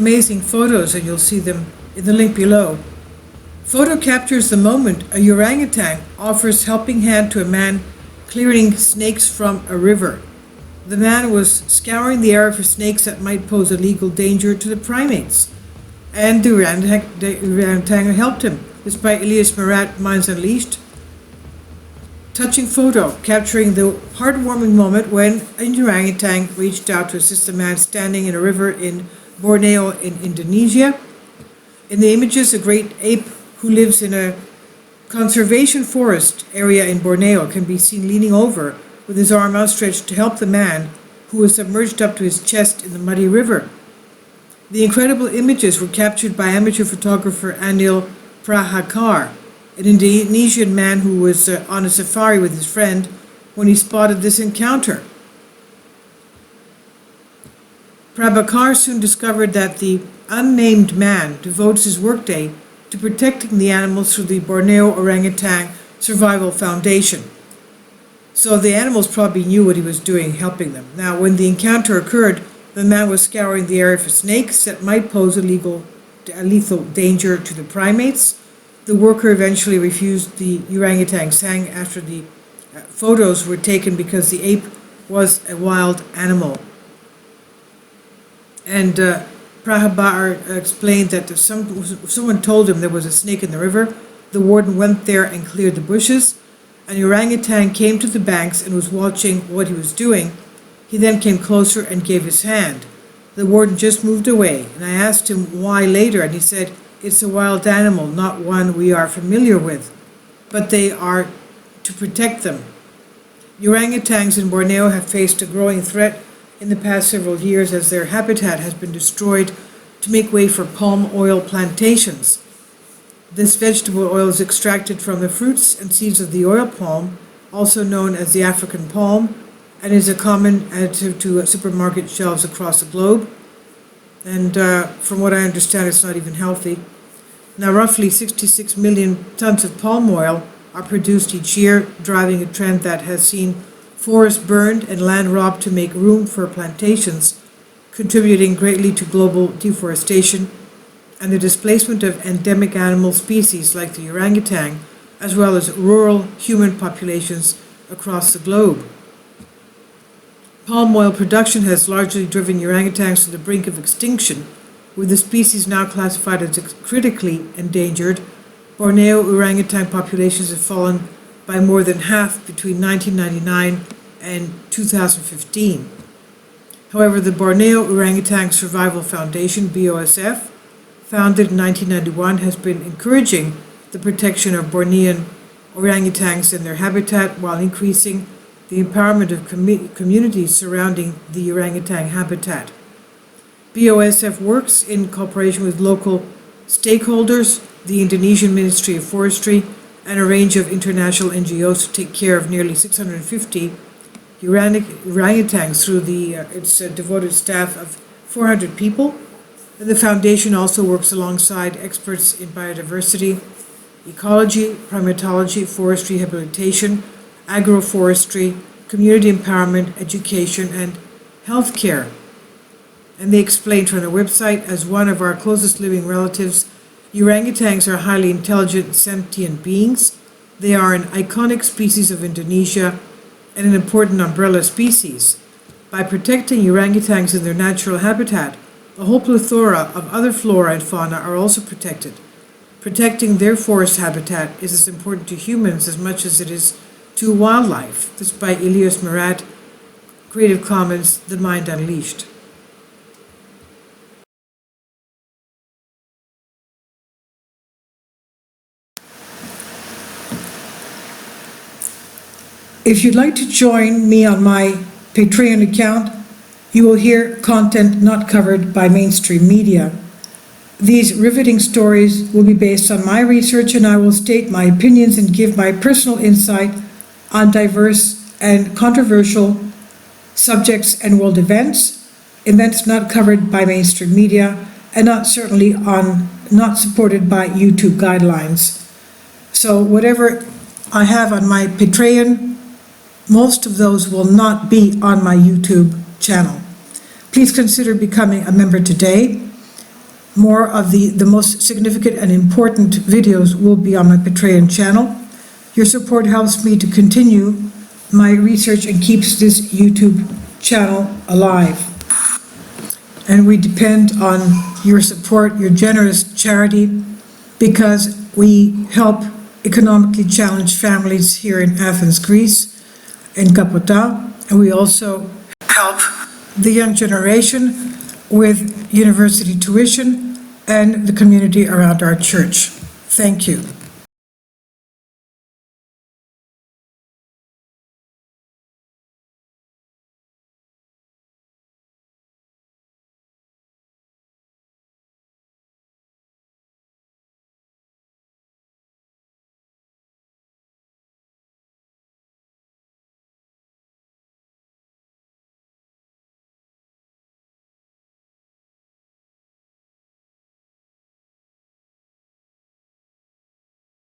amazing photos, and you'll see them in the link below. Photo captures the moment a orangutan offers helping hand to a man clearing snakes from a river. The man was scouring the area for snakes that might pose a legal danger to the primates, and the orangutan helped him. This by Elias Marat, Minds Unleashed. Touching photo capturing the heartwarming moment when an orangutan reached out to assist a man standing in a river in Borneo in Indonesia. In the images, a great ape who lives in a conservation forest area in Borneo can be seen leaning over with his arm outstretched to help the man who was submerged up to his chest in the muddy river. The incredible images were captured by amateur photographer Anil Prahakar, an Indonesian man who was on a safari with his friend when he spotted this encounter. Prabhakar soon discovered that the unnamed man devotes his workday to protecting the animals through the Borneo Orangutan Survival Foundation. So the animals probably knew what he was doing, helping them. Now, when the encounter occurred, the man was scouring the area for snakes that might pose a lethal danger to the primates. The worker eventually refused the orangutan sang after the photos were taken because the ape was a wild animal. And Prahabar explained that if someone told him there was a snake in the river, the warden went there and cleared the bushes. An orangutan came to the banks and was watching what he was doing. He then came closer and gave his hand. The warden just moved away, and I asked him why later, and he said, "It's a wild animal, not one we are familiar with, but they are to protect them." Orangutans in Borneo have faced a growing threat in the past several years as their habitat has been destroyed to make way for palm oil plantations. This vegetable oil is extracted from the fruits and seeds of the oil palm, also known as the African palm, and is a common additive to supermarket shelves across the globe. And from what I understand, it's not even healthy. Now, roughly 66 million tons of palm oil are produced each year, driving a trend that has seen forests burned and land robbed to make room for plantations, contributing greatly to global deforestation and the displacement of endemic animal species like the orangutan, as well as rural human populations across the globe. Palm oil production has largely driven orangutans to the brink of extinction, with the species now classified as critically endangered. Borneo orangutan populations have fallen by more than half between 1999 and 2015. However, the Borneo Orangutan Survival Foundation, BOSF, founded in 1991, has been encouraging the protection of Bornean orangutans and their habitat while increasing the empowerment of communities surrounding the orangutan habitat. BOSF works in cooperation with local stakeholders, the Indonesian Ministry of Forestry, and a range of international NGOs to take care of nearly 650 orangutans through its devoted staff of 400 people. And the foundation also works alongside experts in biodiversity, ecology, primatology, forest rehabilitation, agroforestry, community empowerment, education, and healthcare. And they explained from their website, as one of our closest living relatives, orangutans are highly intelligent, sentient beings. They are an iconic species of Indonesia and an important umbrella species. By protecting orangutans in their natural habitat, a whole plethora of other flora and fauna are also protected. Protecting their forest habitat is as important to humans as much as it is to wildlife. This is by Elias Marat, Creative Commons, The Mind Unleashed. If you'd like to join me on my Patreon account, you will hear content not covered by mainstream media. These riveting stories will be based on my research, and I will state my opinions and give my personal insight on diverse and controversial subjects and world events not covered by mainstream media, and not supported by YouTube guidelines. So whatever I have on my Patreon, most of those will not be on my YouTube channel. Please consider becoming a member today. More of the most significant and important videos will be on my Patreon channel. Your support helps me to continue my research and keeps this YouTube channel alive. And we depend on your support, your generous charity, because we help economically challenged families here in Athens, Greece, in Kapota, and we also help the young generation with university tuition and the community around our church. Thank you.